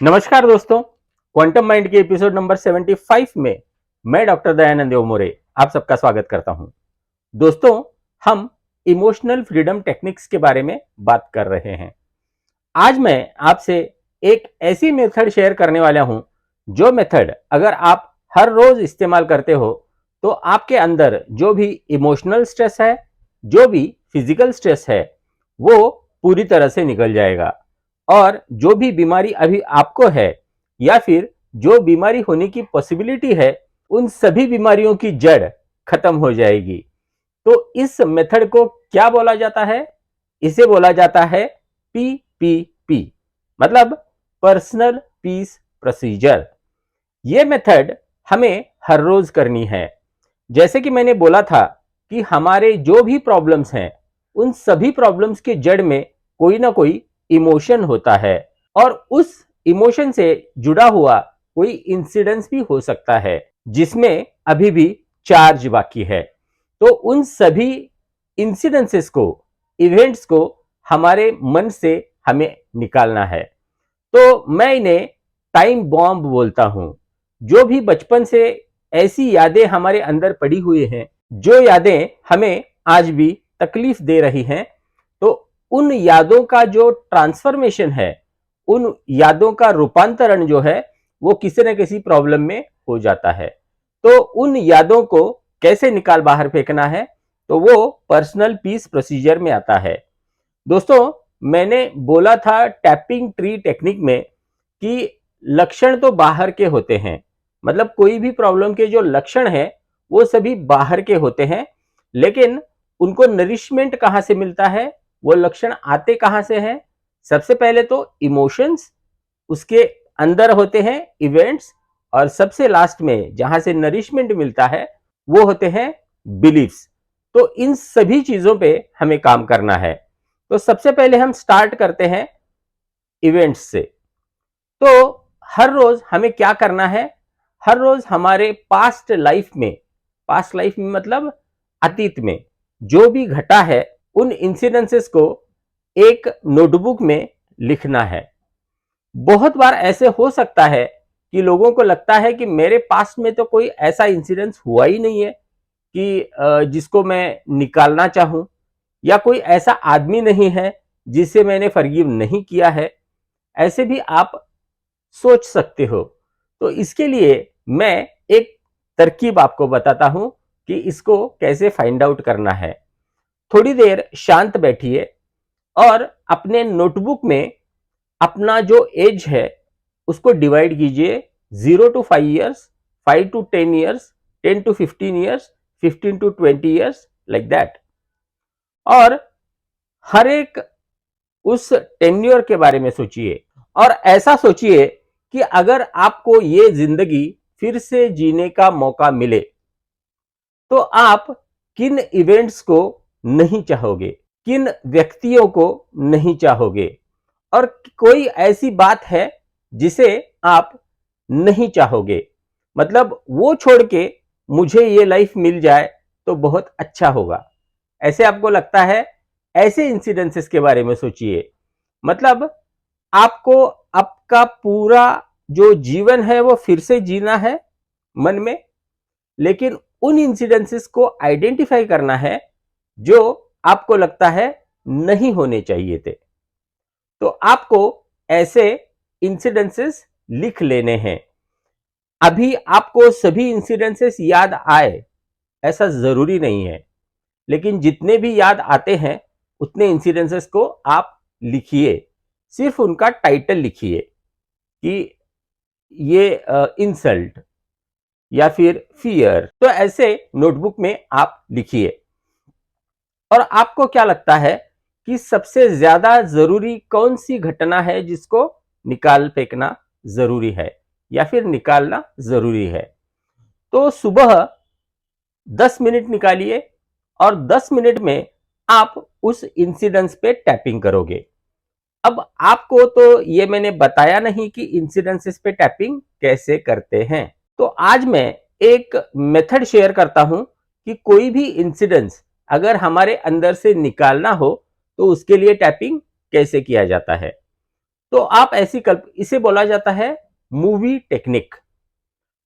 नमस्कार दोस्तों, quantum mind के एपिसोड नंबर 75 में मैं डॉक्टर दयानंद मोरे आप सबका स्वागत करता हूं। दोस्तों, हम इमोशनल फ्रीडम टेक्निक्स के बारे में बात कर रहे हैं। आज मैं आपसे एक ऐसी मेथड शेयर करने वाला हूं, जो मेथड अगर आप हर रोज इस्तेमाल करते हो तो आपके अंदर जो भी इमोशनल स्ट्रेस है, जो भी फिजिकल स्ट्रेस है, वो पूरी तरह से निकल जाएगा और जो भी बीमारी अभी आपको है या फिर जो बीमारी होने की पॉसिबिलिटी है, उन सभी बीमारियों की जड़ खत्म हो जाएगी। तो इस मेथड को क्या बोला जाता है? इसे बोला जाता है पीपीपी, मतलब पर्सनल पीस प्रोसीजर। ये मेथड हमें हर रोज करनी है। जैसे कि मैंने बोला था कि हमारे जो भी प्रॉब्लम्स हैं, उन सभी प्रॉब्लम्स के जड़ में कोई ना कोई इमोशन होता है और उस इमोशन से जुड़ा हुआ कोई इंसिडेंस भी हो सकता है जिसमें अभी भी चार्ज बाकी है। तो उन सभी इंसिडेंसेस को, इवेंट्स को हमारे मन से हमें निकालना है। तो मैं इन्हें टाइम बॉम्ब बोलता हूं। जो भी बचपन से ऐसी यादें हमारे अंदर पड़ी हुई हैं, जो यादें हमें आज भी तकलीफ दे रही हैं, तो उन यादों का जो ट्रांसफॉर्मेशन है, उन यादों का रूपांतरण जो है, वो किसी न किसी प्रॉब्लम में हो जाता है। तो उन यादों को कैसे निकाल बाहर फेंकना है, तो वो पर्सनल पीस प्रोसीजर में आता है। दोस्तों, मैंने बोला था टैपिंग ट्री टेक्निक में कि लक्षण तो बाहर के होते हैं, मतलब कोई भी प्रॉब्लम के जो लक्षण हैं वो सभी बाहर के होते हैं, लेकिन उनको नरिशमेंट कहां से मिलता है, वो लक्षण आते कहां से हैं? सबसे पहले तो इमोशंस, उसके अंदर होते हैं इवेंट्स, और सबसे लास्ट में जहां से नरिशमेंट मिलता है वो होते हैं बिलीफ्स। तो इन सभी चीजों पे हमें काम करना है। तो सबसे पहले हम स्टार्ट करते हैं इवेंट्स से। तो हर रोज हमें क्या करना है? हर रोज हमारे पास्ट लाइफ में मतलब अतीत में जो भी घटा है, उन इंसिडेंसेस को एक नोटबुक में लिखना है। बहुत बार ऐसे हो सकता है कि लोगों को लगता है कि मेरे पास्ट में तो कोई ऐसा इंसिडेंस हुआ ही नहीं है कि जिसको मैं निकालना चाहूं, या कोई ऐसा आदमी नहीं है जिसे मैंने फॉरगिव नहीं किया है। ऐसे भी आप सोच सकते हो। तो इसके लिए मैं एक तरकीब आपको बताता हूं कि इसको कैसे फाइंड आउट करना है। थोड़ी देर शांत बैठिए और अपने नोटबुक में अपना जो एज है उसको डिवाइड कीजिए, 0 to 5 years, 5 to 10 years, 10 to 15 years, 15 to 20 years, like that. और हर एक उस टेन्योर के बारे में सोचिए और ऐसा सोचिए कि अगर आपको ये जिंदगी फिर से जीने का मौका मिले तो आप किन इवेंट्स को नहीं चाहोगे, किन व्यक्तियों को नहीं चाहोगे, और कोई ऐसी बात है जिसे आप नहीं चाहोगे, मतलब वो छोड़ के मुझे ये लाइफ मिल जाए तो बहुत अच्छा होगा, ऐसे आपको लगता है? ऐसे इंसिडेंसेस के बारे में सोचिए। मतलब आपको आपका पूरा जो जीवन है वो फिर से जीना है मन में, लेकिन उन इंसिडेंसेस को आइडेंटिफाई करना है जो आपको लगता है नहीं होने चाहिए थे। तो आपको ऐसे इंसिडेंसेस लिख लेने हैं। अभी आपको सभी इंसिडेंसेस याद आए ऐसा जरूरी नहीं है, लेकिन जितने भी याद आते हैं उतने इंसिडेंसेस को आप लिखिए। सिर्फ उनका टाइटल लिखिए कि ये इंसल्ट या फिर फियर। तो ऐसे नोटबुक में आप लिखिए। और आपको क्या लगता है कि सबसे ज्यादा जरूरी कौन सी घटना है जिसको निकाल फेंकना जरूरी है या फिर निकालना जरूरी है? तो सुबह 10 मिनट निकालिए और 10 मिनट में आप उस इंसिडेंस पे टैपिंग करोगे। अब आपको तो ये मैंने बताया नहीं कि इंसिडेंसेस पे टैपिंग कैसे करते हैं। तो आज मैं एक मेथड शेयर करता हूं कि कोई भी इंसिडेंस अगर हमारे अंदर से निकालना हो तो उसके लिए टैपिंग कैसे किया जाता है। तो आप इसे बोला जाता है मूवी टेक्निक।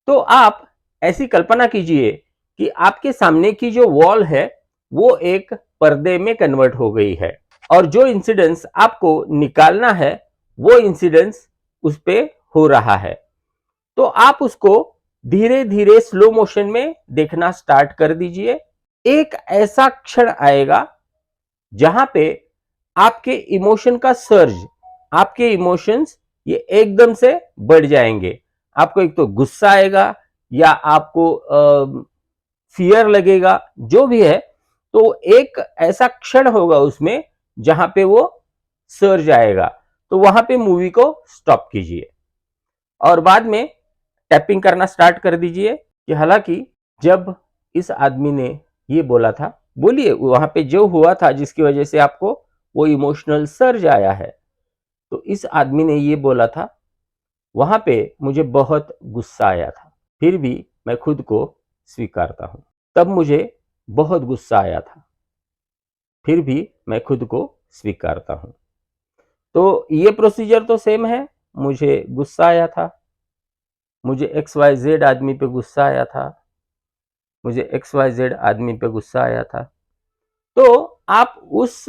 तो आप ऐसी कल्पना कीजिए कि आपके सामने की जो वॉल है वो एक पर्दे में कन्वर्ट हो गई है और जो इंसिडेंस आपको निकालना है वो इंसिडेंस उस पे हो रहा है। तो आप उसको धीरे धीरे स्लो मोशन में देखना स्टार्ट कर दीजिए। एक ऐसा क्षण आएगा जहां पे आपके इमोशन का सर्ज, आपके इमोशंस ये एकदम से बढ़ जाएंगे। आपको एक तो गुस्सा आएगा या आपको फियर लगेगा, जो भी है। तो एक ऐसा क्षण होगा उसमें जहां पे वो सर्ज आएगा, तो वहां पे मूवी को स्टॉप कीजिए और बाद में टैपिंग करना स्टार्ट कर दीजिए कि हालांकि जब इस आदमी ने ये बोला था, बोलिए वहां पे जो हुआ था जिसकी वजह से आपको वो इमोशनल सर्ज आया है, तो इस आदमी ने ये बोला था, वहां पे मुझे बहुत गुस्सा आया था, फिर भी मैं खुद को स्वीकारता हूं। तब मुझे बहुत गुस्सा आया था, फिर भी मैं खुद को स्वीकारता हूं। तो ये प्रोसीजर तो सेम है। मुझे गुस्सा आया था, मुझे XYZ आदमी पे गुस्सा आया था, मुझे XYZ आदमी पे गुस्सा आया था। तो आप उस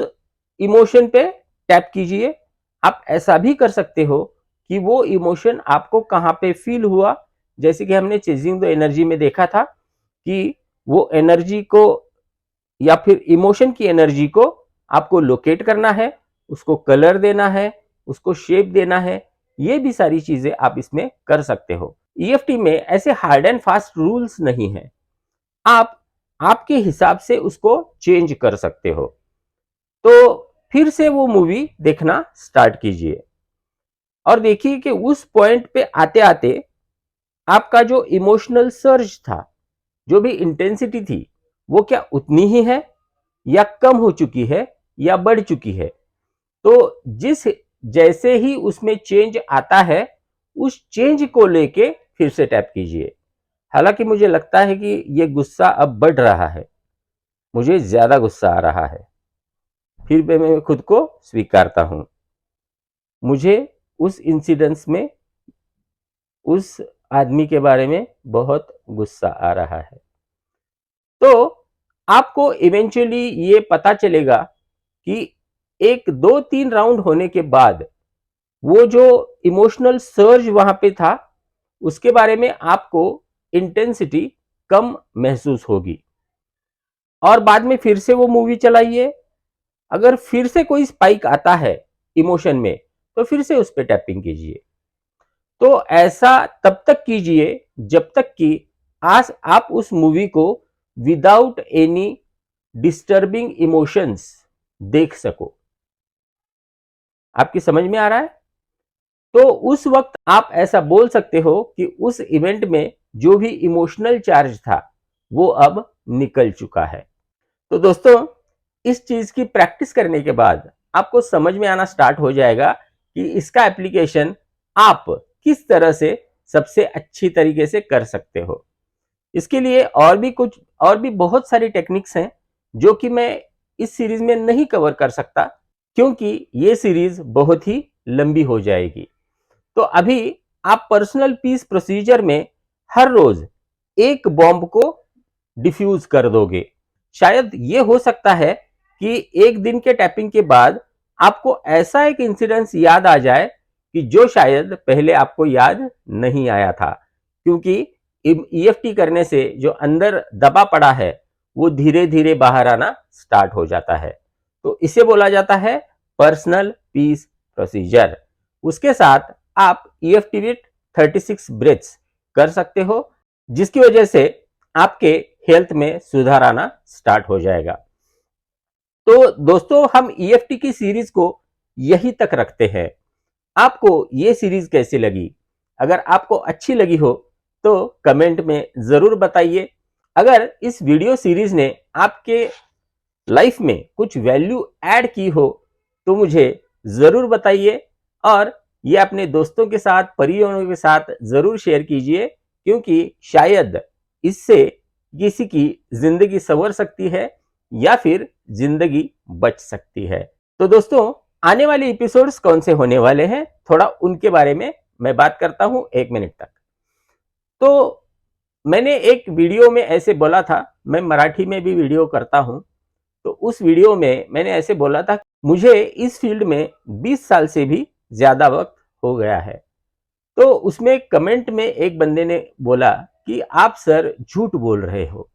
इमोशन पे टैप कीजिए। आप ऐसा भी कर सकते हो कि वो इमोशन आपको कहां पे फील हुआ, जैसे कि हमने चेजिंग द एनर्जी में देखा था कि वो एनर्जी को या फिर इमोशन की एनर्जी को आपको लोकेट करना है, उसको कलर देना है, उसको शेप देना है। ये भी सारी चीजें आप इसमें कर सकते हो। EFT में ऐसे हार्ड एंड फास्ट रूल्स नहीं है, आप आपके हिसाब से उसको चेंज कर सकते हो। तो फिर से वो मूवी देखना स्टार्ट कीजिए और देखिए कि उस पॉइंट पे आते आते आपका जो इमोशनल सर्ज था, जो भी इंटेंसिटी थी, वो क्या उतनी ही है या कम हो चुकी है या बढ़ चुकी है। तो जिस जैसे ही उसमें चेंज आता है, उस चेंज को लेके फिर से टैप कीजिए। हालांकि मुझे लगता है कि ये गुस्सा अब बढ़ रहा है, मुझे ज्यादा गुस्सा आ रहा है, फिर भी मैं खुद को स्वीकारता हूं। मुझे उस इंसिडेंस में उस आदमी के बारे में बहुत गुस्सा आ रहा है। तो आपको इवेंचुअली ये पता चलेगा कि एक दो तीन राउंड होने के बाद वो जो इमोशनल सर्ज वहां पे था, उसके बारे में आपको इंटेंसिटी कम महसूस होगी। और बाद में फिर से वो मूवी चलाइए। अगर फिर से कोई स्पाइक आता है इमोशन में, तो फिर से उस पर टैपिंग कीजिए। तो ऐसा तब तक कीजिए जब तक कि आज आप उस मूवी को विदाउट एनी डिस्टर्बिंग इमोशंस देख सको। आपकी समझ में आ रहा है? तो उस वक्त आप ऐसा बोल सकते हो कि उस इवेंट में जो भी इमोशनल चार्ज था वो अब निकल चुका है। तो दोस्तों, इस चीज की प्रैक्टिस करने के बाद आपको समझ में आना स्टार्ट हो जाएगा कि इसका एप्लीकेशन आप किस तरह से सबसे अच्छी तरीके से कर सकते हो। इसके लिए और भी बहुत सारी टेक्निक्स हैं जो कि मैं इस सीरीज में नहीं कवर कर सकता, क्योंकि ये सीरीज बहुत ही लंबी हो जाएगी। तो अभी आप पर्सनल पीस प्रोसीजर में हर रोज एक बॉम्ब को डिफ्यूज कर दोगे। शायद ये हो सकता है कि एक दिन के टैपिंग के बाद आपको ऐसा एक इंसिडेंस याद आ जाए कि जो शायद पहले आपको याद नहीं आया था, क्योंकि EFT करने से जो अंदर दबा पड़ा है वो धीरे धीरे बाहर आना स्टार्ट हो जाता है। तो इसे बोला जाता है पर्सनल पीस प्रोसीजर। उसके साथ आप EFT विथ 36 ब्रेथ्स कर सकते हो, जिसकी वजह से आपके हेल्थ में सुधार आना स्टार्ट हो जाएगा। तो दोस्तों, हम EFT की सीरीज को यहीं तक रखते हैं। आपको ये सीरीज कैसी लगी? अगर आपको अच्छी लगी हो तो कमेंट में जरूर बताइए। अगर इस वीडियो सीरीज ने आपके लाइफ में कुछ वैल्यू ऐड की हो तो मुझे जरूर बताइए और ये अपने दोस्तों के साथ, परिवारों के साथ जरूर शेयर कीजिए, क्योंकि शायद इससे किसी की जिंदगी संवर सकती है या फिर जिंदगी बच सकती है। तो दोस्तों, आने वाले एपिसोड्स कौन से होने वाले हैं, थोड़ा उनके बारे में मैं बात करता हूं 1 मिनट तक। तो मैंने एक वीडियो में ऐसे बोला था, मैं मराठी में भी वीडियो करता हूं, तो उस वीडियो में मैंने ऐसे बोला था, मुझे इस फील्ड में 20 साल से भी ज्यादा वक्त हो गया है। तो उसमें कमेंट में एक बंदे ने बोला कि आप सर झूठ बोल रहे हो,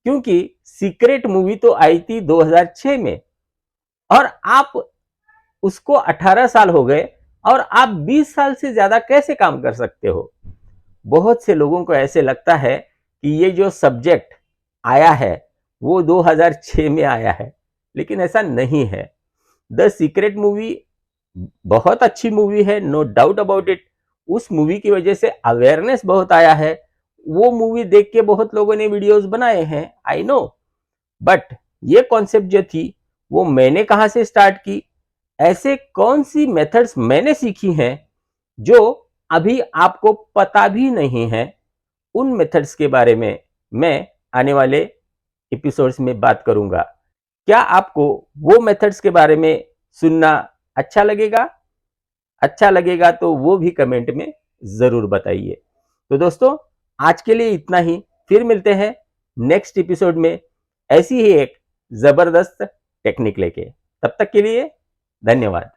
क्योंकि सीक्रेट मूवी तो आई थी 2006 में और आप उसको 18 साल हो गए और आप 20 साल से ज्यादा कैसे काम कर सकते हो। बहुत से लोगों को ऐसे लगता है कि ये जो सब्जेक्ट आया है वो 2006 में आया है, लेकिन ऐसा नहीं है। द सीक्रेट मूवी बहुत अच्छी मूवी है, नो डाउट अबाउट इट। उस मूवी की वजह से अवेयरनेस बहुत आया है, वो मूवी देख के बहुत लोगों ने वीडियोस बनाए हैं, आई नो। बट ये कॉन्सेप्ट जो थी वो मैंने कहां से स्टार्ट की, ऐसे कौन सी मेथड्स मैंने सीखी हैं जो अभी आपको पता भी नहीं है, उन मेथड्स के बारे में मैं आने वाले एपिसोड्स में बात करूंगा। क्या आपको वो मेथड्स के बारे में सुनना अच्छा लगेगा? अच्छा लगेगा तो वो भी कमेंट में जरूर बताइए। तो दोस्तों, आज के लिए इतना ही। फिर मिलते हैं नेक्स्ट एपिसोड में ऐसी ही एक जबरदस्त टेक्निक लेके। तब तक के लिए धन्यवाद।